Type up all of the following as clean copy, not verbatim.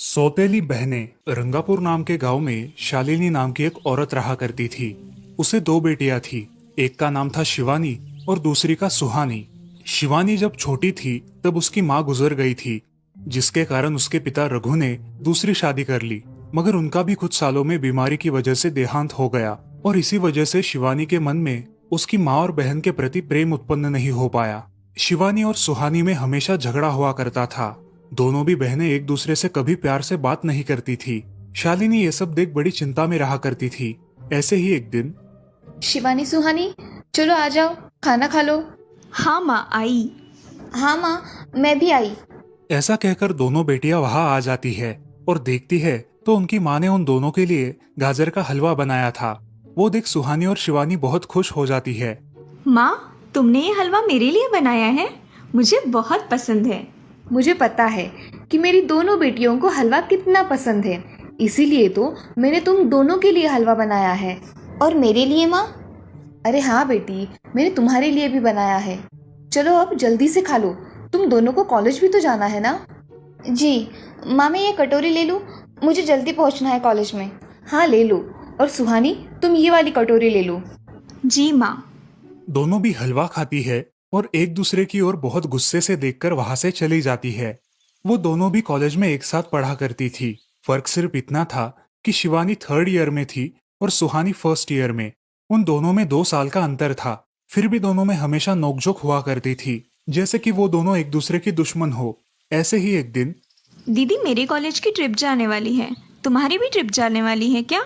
सौतेली बहनें। रंगापुर नाम के गांव में शालिनी नाम की एक औरत रहा करती थी। उसे दो बेटियां थी। एक का नाम था शिवानी और दूसरी का सुहानी। शिवानी जब छोटी थी तब उसकी माँ गुजर गई थी, जिसके कारण उसके पिता रघु ने दूसरी शादी कर ली। मगर उनका भी कुछ सालों में बीमारी की वजह से देहांत हो गया और इसी वजह से शिवानी के मन में उसकी माँ और बहन के प्रति प्रेम उत्पन्न नहीं हो पाया। शिवानी और सुहानी में हमेशा झगड़ा हुआ करता था। दोनों भी बहनें एक दूसरे से कभी प्यार से बात नहीं करती थी। शालिनी ये सब देख बड़ी चिंता में रहा करती थी। ऐसे ही एक दिन, शिवानी सुहानी, चलो आ जाओ, खाना खा लो। हाँ माँ, आई। हाँ माँ, मैं भी आई। ऐसा कहकर दोनों बेटियां वहां आ जाती है और देखती है तो उनकी माँ ने उन दोनों के लिए गाजर का हलवा बनाया था। वो देख सुहानी और शिवानी बहुत खुश हो जाती है। माँ, तुमने ये हलवा मेरे लिए बनाया है? मुझे बहुत पसंद है। मुझे पता है कि मेरी दोनों बेटियों को हलवा कितना पसंद है, इसीलिए तो मैंने तुम दोनों के लिए हलवा बनाया है। और मेरे लिए माँ? अरे हाँ बेटी, मैंने तुम्हारे लिए भी बनाया है। चलो अब जल्दी से खा लो, तुम दोनों को कॉलेज भी तो जाना है ना। जी माँ, मैं ये कटोरी ले लूँ? मुझे जल्दी पहुँचना है कॉलेज में। हाँ ले लो। और सुहानी, तुम ये वाली कटोरी ले लो। जी माँ। दोनों भी हलवा खाती है और एक दूसरे की ओर बहुत गुस्से से देखकर वहां से चली जाती है। वो दोनों भी कॉलेज में एक साथ पढ़ा करती थी। फर्क सिर्फ इतना था कि शिवानी 3rd ईयर में थी और सुहानी 1st ईयर में। उन दोनों में 2 साल का अंतर था। फिर भी दोनों में हमेशा नोकझोंक हुआ करती थी, जैसे कि वो दोनों एक दूसरे की दुश्मन हो। ऐसे ही एक दिन, दीदी, मेरी कॉलेज की ट्रिप जाने वाली है। तुम्हारी भी ट्रिप जाने वाली है क्या?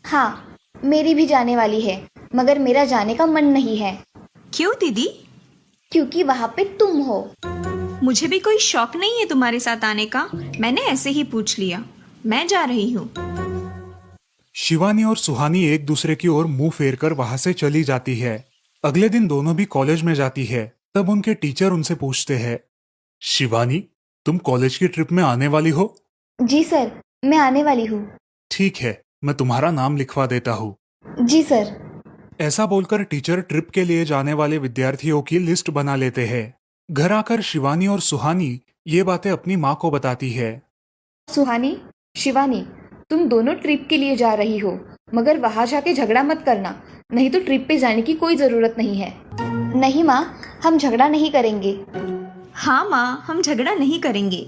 हाँ, मेरी भी जाने वाली है, मगर मेरा जाने का मन नहीं है। क्यों दीदी? क्योंकि वहाँ पे तुम हो। मुझे भी कोई शौक नहीं है तुम्हारे साथ आने का। मैंने ऐसे ही पूछ लिया। मैं जा रही हूँ। शिवानी और सुहानी एक दूसरे की ओर मुंह फेर कर वहां से चली जाती है। अगले दिन दोनों भी कॉलेज में जाती है। तब उनके टीचर उनसे पूछते हैं, शिवानी, तुम कॉलेज की ट्रिप में आने वाली हो? जी सर, मैं आने वाली हूँ। ठीक है, मैं तुम्हारा नाम लिखवा देता हूँ। जी सर। ऐसा बोलकर टीचर ट्रिप के लिए जाने वाले विद्यार्थियों की लिस्ट बना लेते हैं। घर आकर शिवानी और सुहानी ये बातें अपनी माँ को बताती है। सुहानी, शिवानी, तुम दोनों ट्रिप के लिए जा रही हो, मगर वहां जाके झगड़ा मत करना, नहीं तो ट्रिप पे जाने की कोई ज़रूरत नहीं है। नहीं माँ, हम झगड़ा नहीं करेंगे। हाँ माँ, हम झगड़ा नहीं करेंगे।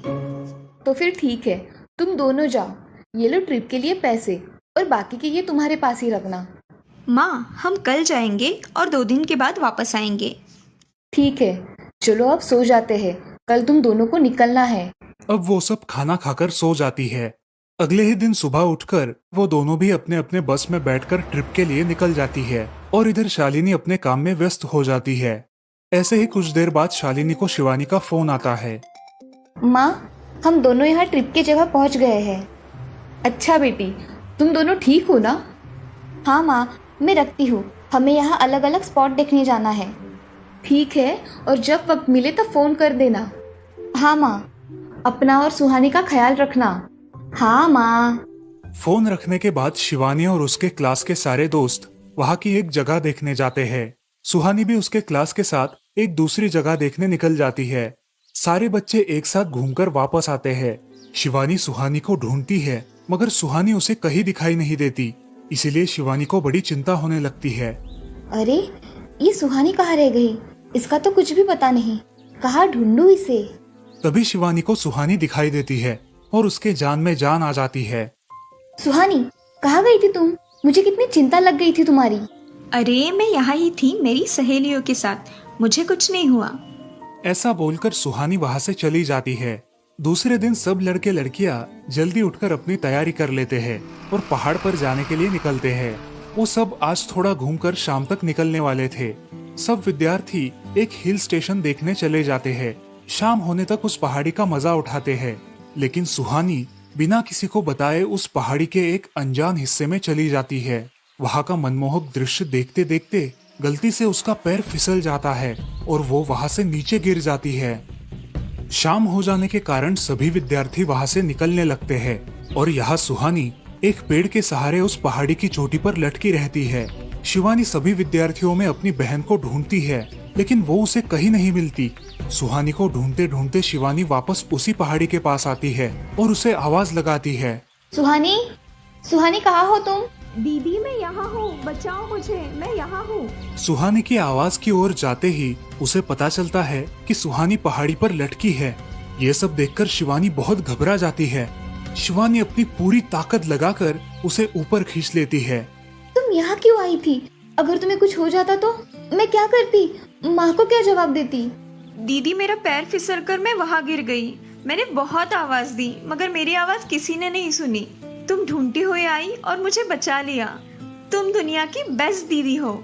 तो फिर ठीक है, तुम दोनों जाओ। ये लो ट्रिप के लिए पैसे, और बाकी के ये तुम्हारे पास ही रखना। माँ, हम कल जाएंगे और 2 दिन के बाद वापस आएंगे। ठीक है, चलो अब सो जाते हैं, कल तुम दोनों को निकलना है। अब वो सब खाना खाकर सो जाती है। अगले ही दिन सुबह उठकर वो दोनों भी अपने अपने बस में बैठकर ट्रिप के लिए निकल जाती है और इधर शालिनी अपने काम में व्यस्त हो जाती है। ऐसे ही कुछ देर बाद शालिनी को शिवानी का फोन आता है। माँ, हम दोनों यहाँ ट्रिप की जगह पहुँच गए हैं। अच्छा बेटी, तुम दोनों ठीक हो ना? हाँ माँ, मैं रखती हूँ, हमें यहाँ अलग अलग स्पॉट देखने जाना है। ठीक है, और जब वक्त मिले तो फ़ोन कर देना। हाँ माँ, अपना और सुहानी का ख्याल रखना। हाँ माँ। फोन रखने के बाद शिवानी और उसके क्लास के सारे दोस्त वहाँ की एक जगह देखने जाते हैं। सुहानी भी उसके क्लास के साथ एक दूसरी जगह देखने निकल जाती है। सारे बच्चे एक साथ घूमकर वापस आते हैं। शिवानी सुहानी को ढूंढती है, मगर सुहानी उसे कहीं दिखाई नहीं देती। इसीलिए शिवानी को बड़ी चिंता होने लगती है। अरे, ये सुहानी कहाँ रह गई? इसका तो कुछ भी पता नहीं, कहाँ ढूंढूं इसे? तभी शिवानी को सुहानी दिखाई देती है और उसके जान में जान आ जाती है। सुहानी, कहाँ गई थी तुम? मुझे कितनी चिंता लग गई थी तुम्हारी। अरे, मैं यहाँ ही थी मेरी सहेलियों के साथ, मुझे कुछ नहीं हुआ। ऐसा बोलकर सुहानी वहाँ से चली जाती है। दूसरे दिन सब लड़के लड़कियाँ जल्दी उठकर अपनी तैयारी कर लेते हैं और पहाड़ पर जाने के लिए निकलते हैं। वो सब आज थोड़ा घूमकर शाम तक निकलने वाले थे। सब विद्यार्थी एक हिल स्टेशन देखने चले जाते हैं। शाम होने तक उस पहाड़ी का मजा उठाते हैं, लेकिन सुहानी बिना किसी को बताए उस पहाड़ी के एक अनजान हिस्से में चली जाती है। वहाँ का मनमोहक दृश्य देखते देखते गलती से उसका पैर फिसल जाता है और वो वहाँ से नीचे गिर जाती है। शाम हो जाने के कारण सभी विद्यार्थी वहाँ से निकलने लगते हैं और यहाँ सुहानी एक पेड़ के सहारे उस पहाड़ी की चोटी पर लटकी रहती है। शिवानी सभी विद्यार्थियों में अपनी बहन को ढूंढती है, लेकिन वो उसे कहीं नहीं मिलती। सुहानी को ढूंढते ढूंढते शिवानी वापस उसी पहाड़ी के पास आती है और उसे आवाज लगाती है। सुहानी, सुहानी कहाँ हो तुम? दीदी मैं यहाँ हूँ, बचाओ मुझे, मैं यहाँ हूँ। सुहानी की आवाज की ओर जाते ही उसे पता चलता है कि सुहानी पहाड़ी पर लटकी है। ये सब देखकर शिवानी बहुत घबरा जाती है। शिवानी अपनी पूरी ताकत लगाकर उसे ऊपर खींच लेती है। तुम यहाँ क्यों आई थी? अगर तुम्हें कुछ हो जाता तो मैं क्या करती? माँ को क्या जवाब देती? दीदी मेरा पैर फिसल कर मैं वहाँ गिर गई। मैंने बहुत आवाज दी मगर मेरी आवाज किसी ने नहीं सुनी। तुम ढूंढती हुई आई और मुझे बचा लिया। तुम दुनिया की बेस्ट दीदी हो।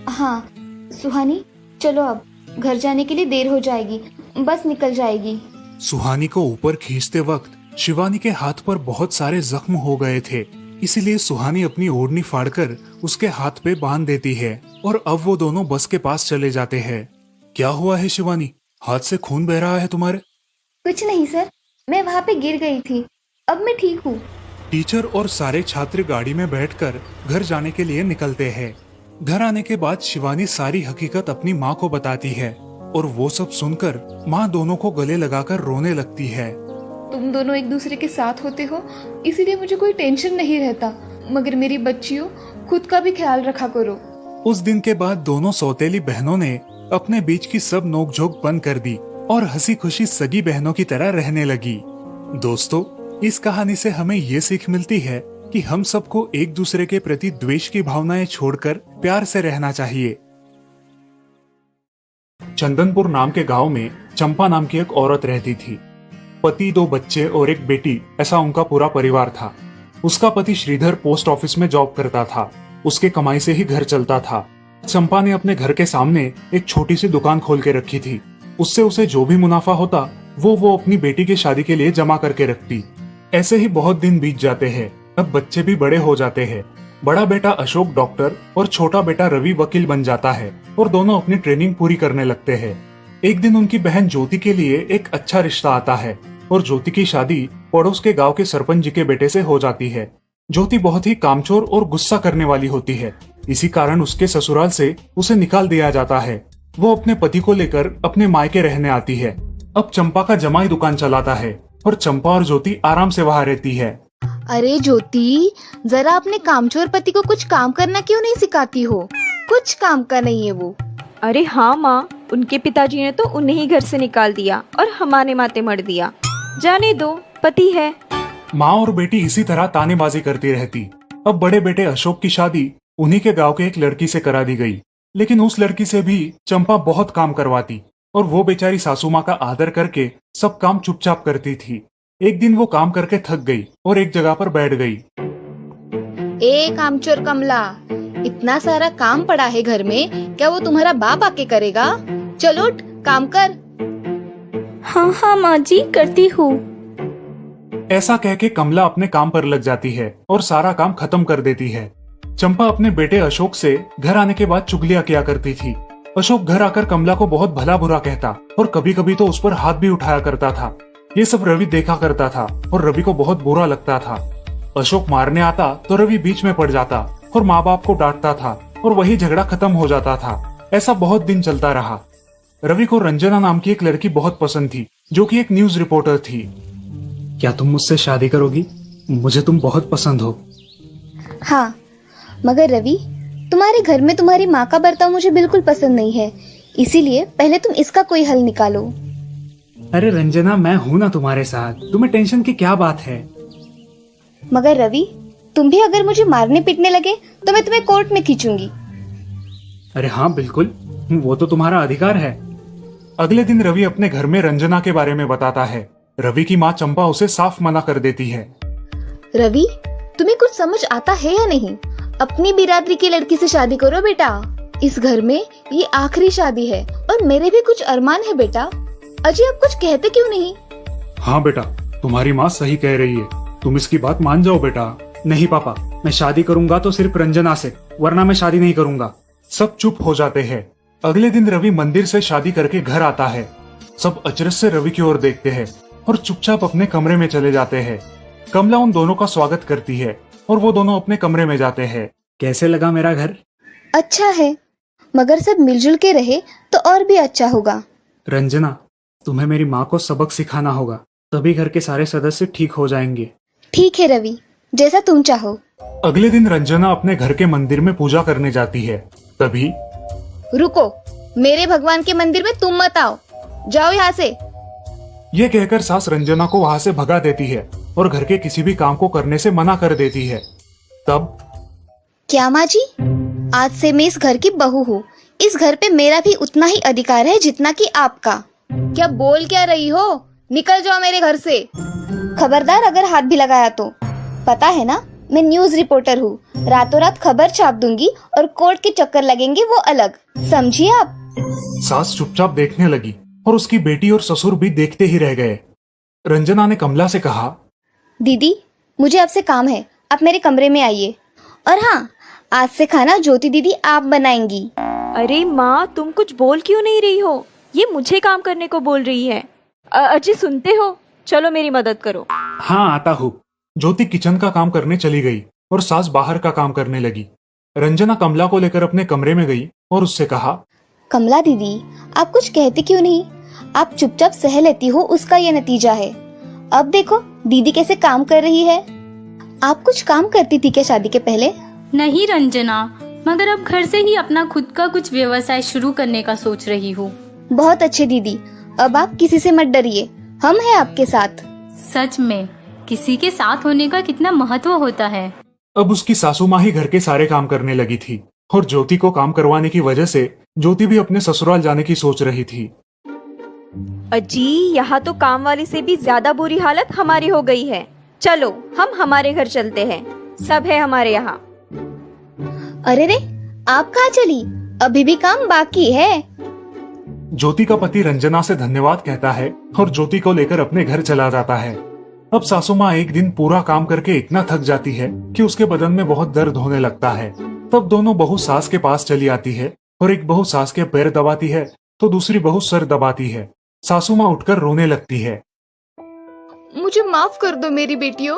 हाँ सुहानी, चलो अब घर जाने के लिए देर हो जाएगी, बस निकल जाएगी। सुहानी को ऊपर खींचते वक्त शिवानी के हाथ पर बहुत सारे जख्म हो गए थे, इसीलिए सुहानी अपनी ओढ़नी फाड़कर उसके हाथ पे बांध देती है और अब वो दोनों बस के पास चले जाते हैं। क्या हुआ है शिवानी, हाथ से खून बह रहा है तुम्हारे? कुछ नहीं सर, मैं वहाँ पे गिर गई थी, अब मैं ठीक हूँ। टीचर और सारे छात्र गाड़ी में बैठकर घर जाने के लिए निकलते हैं। घर आने के बाद शिवानी सारी हकीकत अपनी माँ को बताती है और वो सब सुनकर माँ दोनों को गले लगाकर रोने लगती है। तुम दोनों एक दूसरे के साथ होते हो, इसीलिए मुझे कोई टेंशन नहीं रहता, मगर मेरी बच्चियों, खुद का भी ख्याल रखा करो। उस दिन के बाद दोनों सौतेली बहनों ने अपने बीच की सब नोकझोंक बंद कर दी और हंसी खुशी सगी बहनों की तरह रहने लगी। दोस्तों, इस कहानी से हमें ये सीख मिलती है कि हम सबको एक दूसरे के प्रति द्वेष की भावनाएं छोड़कर प्यार से रहना चाहिए। चंदनपुर नाम के गांव में चंपा नाम की एक औरत रहती थी। पति, 2 बच्चे और एक बेटी, ऐसा उनका पूरा परिवार था। उसका पति श्रीधर पोस्ट ऑफिस में जॉब करता था। उसके कमाई से ही घर चलता था। चंपा ने अपने घर के सामने एक छोटी सी दुकान खोल के रखी थी। उससे उसे जो भी मुनाफा होता वो अपनी बेटी की शादी के लिए जमा करके रखती। ऐसे ही बहुत दिन बीत जाते हैं। अब बच्चे भी बड़े हो जाते हैं। बड़ा बेटा अशोक डॉक्टर और छोटा बेटा रवि वकील बन जाता है और दोनों अपनी ट्रेनिंग पूरी करने लगते हैं। एक दिन उनकी बहन ज्योति के लिए एक अच्छा रिश्ता आता है और ज्योति की शादी पड़ोस के गांव के सरपंच जी के बेटे से हो जाती है। ज्योति बहुत ही कामचोर और गुस्सा करने वाली होती है। इसी कारण उसके ससुराल से उसे निकाल दिया जाता है। वो अपने पति को लेकर अपने मायके रहने आती है। अब चंपा का जमाई दुकान चलाता है और चंपा और ज्योति आराम से वहाँ रहती है। अरे ज्योति, जरा अपने कामचोर पति को कुछ काम करना क्यों नहीं सिखाती हो? कुछ काम का नहीं है वो। अरे हाँ माँ, उनके पिताजी ने तो उन्हें ही घर से निकाल दिया और हमारे माथे मर दिया। जाने दो, पति है। माँ और बेटी इसी तरह तानेबाजी करती रहती। अब बड़े बेटे अशोक की शादी उन्हीं के गांव के एक लड़की से करा दी गई, लेकिन उस लड़की से भी चंपा बहुत काम करवाती और वो बेचारी सासू माँ का आदर करके सब काम चुपचाप करती थी। एक दिन वो काम करके थक गई और एक जगह पर बैठ गई। ए कामचोर कमला, इतना सारा काम पड़ा है घर में, क्या वो तुम्हारा बाप आके करेगा? चलो उठ, काम कर। हाँ हाँ माँ जी, करती हूँ। ऐसा कह के कमला अपने काम पर लग जाती है और सारा काम खत्म कर देती है। चंपा अपने बेटे अशोक से घर आने के बाद चुगलियां किया करती थी। अशोक घर आकर कमला को बहुत भला बुरा कहता और कभी कभी तो उस पर हाथ भी उठाया करता था। ये सब रवि देखा करता था और रवि को बहुत बुरा लगता था। अशोक मारने आता तो रवि बीच में पड़ जाता और माँ बाप को डांटता था और वही झगड़ा खत्म हो जाता था। ऐसा बहुत दिन चलता रहा। रवि को रंजना नाम की एक लड़की बहुत पसंद थी, जो कि एक न्यूज रिपोर्टर थी। क्या तुम मुझसे शादी करोगी? मुझे तुम बहुत पसंद हो। हाँ, मगर रवि, तुम्हारे घर में तुम्हारी माँ का बर्ताव मुझे बिल्कुल पसंद नहीं है, इसीलिए पहले तुम इसका कोई हल निकालो। अरे रंजना, मैं हूँ ना तुम्हारे साथ, तुम्हें टेंशन की क्या बात है? मगर रवि, तुम भी अगर मुझे मारने पीटने लगे तो मैं तुम्हें कोर्ट में खींचूंगी। अरे हाँ बिल्कुल, वो तो तुम्हारा अधिकार है। अगले दिन रवि अपने घर में रंजना के बारे में बताता है। रवि की माँ चंपा उसे साफ मना कर देती है। रवि, तुम्हें कुछ समझ आता है या नहीं? अपनी बिरादरी की लड़की से शादी करो बेटा। इस घर में ये आखिरी शादी है और मेरे भी कुछ अरमान है बेटा। अजय, आप कुछ कहते क्यों नहीं? हाँ बेटा, तुम्हारी माँ सही कह रही है, तुम इसकी बात मान जाओ बेटा। नहीं पापा, मैं शादी करूंगा तो सिर्फ रंजना से, वरना मैं शादी नहीं करूंगा। सब चुप हो जाते हैं। अगले दिन रवि मंदिर से शादी करके घर आता है। सब अचरज से रवि की ओर देखते हैं और चुपचाप अपने कमरे में चले जाते हैं। कमला उन दोनों का स्वागत करती है और वो दोनों अपने कमरे में जाते हैं। कैसे लगा मेरा घर? अच्छा है, मगर सब मिलजुल के रहे तो और भी अच्छा होगा। रंजना, तुम्हें मेरी माँ को सबक सिखाना होगा, तभी घर के सारे सदस्य ठीक हो जाएंगे। ठीक है रवि, जैसा तुम चाहो। अगले दिन रंजना अपने घर के मंदिर में पूजा करने जाती है। तभी रुको, मेरे भगवान के मंदिर में तुम मत आओ, जाओ यहाँ से। ये कहकर सास रंजना को वहां से भगा देती है और घर के किसी भी काम को करने से मना कर देती है। तब क्या माँ जी, आज से मैं इस घर की बहू हूँ। इस घर पे मेरा भी उतना ही अधिकार है जितना कि आपका। क्या बोल क्या रही हो? निकल जाओ मेरे घर से। खबरदार अगर हाथ भी लगाया तो। पता है ना, मैं न्यूज रिपोर्टर हूँ। रातों रात खबर छाप दूंगी और कोर्ट के चक्कर लगेंगे वो अलग, समझिए आप। सास चुपचाप देखने लगी और उसकी बेटी और ससुर भी देखते ही रह गए। रंजना ने कमला से कहा, दीदी मुझे आपसे काम है, आप मेरे कमरे में आइए। और हाँ, आज से खाना ज्योति दीदी आप बनाएंगी। अरे माँ, तुम कुछ बोल क्यों नहीं रही हो? ये मुझे काम करने को बोल रही है। अजी सुनते हो, चलो मेरी मदद करो। हाँ आता हूँ। ज्योति किचन का काम करने चली गई और सास बाहर का काम करने लगी। रंजना कमला को लेकर अपने कमरे में गई और उससे कहा, कमला दीदी, आप कुछ कहते क्यों नहीं? आप चुपचाप सह लेती हो, उसका ये नतीजा है। अब देखो दीदी कैसे काम कर रही है। आप कुछ काम करती थी क्या शादी के पहले? नहीं रंजना, मगर अब घर से ही अपना खुद का कुछ व्यवसाय शुरू करने का सोच रही हूँ। बहुत अच्छे दीदी, अब आप किसी से मत डरिए, हम हैं आपके साथ। सच में किसी के साथ होने का कितना महत्व होता है। अब उसकी सासू माँ ही घर के सारे काम करने लगी थी और ज्योति को काम करवाने की वजह से ज्योति भी अपने ससुराल जाने की सोच रही थी। अजी, यहाँ तो काम वाली से भी ज्यादा बुरी हालत हमारी हो गई है। चलो हम हमारे घर चलते हैं, सब है हमारे यहाँ। अरे रे, आप कहाँ चली? अभी भी काम बाकी है। ज्योति का पति रंजना से धन्यवाद कहता है और ज्योति को लेकर अपने घर चला जाता है। अब सासू माँ एक दिन पूरा काम करके इतना थक जाती है कि उसके बदन में बहुत दर्द होने लगता है। तब दोनों बहू सास के पास चली आती है और एक बहू सास के पैर दबाती है तो दूसरी बहू सर दबाती है। सासू माँ उठकर रोने लगती है। मुझे माफ कर दो मेरी बेटियों,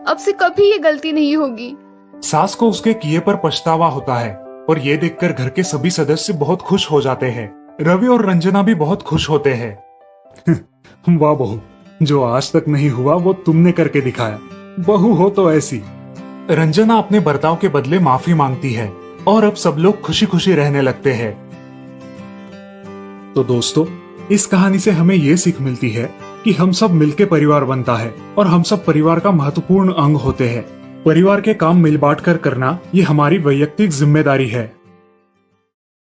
अब से कभी ये गलती नहीं होगी। सास को उसके किए पर पछतावा होता है और ये देखकर घर के सभी सदस्य बहुत खुश हो जाते हैं। रवि और रंजना भी बहुत खुश होते हैं। वाह बहू, जो आज तक नहीं हुआ वो तुमने करके दिखाया। बहू हो तो ऐसी। रंजना अपने बर्ताव के बदले माफी मांगती है और अब सब लोग खुशी खुशी रहने लगते हैं। तो दोस्तों, इस कहानी से हमें ये सीख मिलती है कि हम सब मिलके परिवार बनता है और हम सब परिवार का महत्वपूर्ण अंग होते हैं। परिवार के काम मिल बांट कर करना ये हमारी वैयक्तिक जिम्मेदारी है।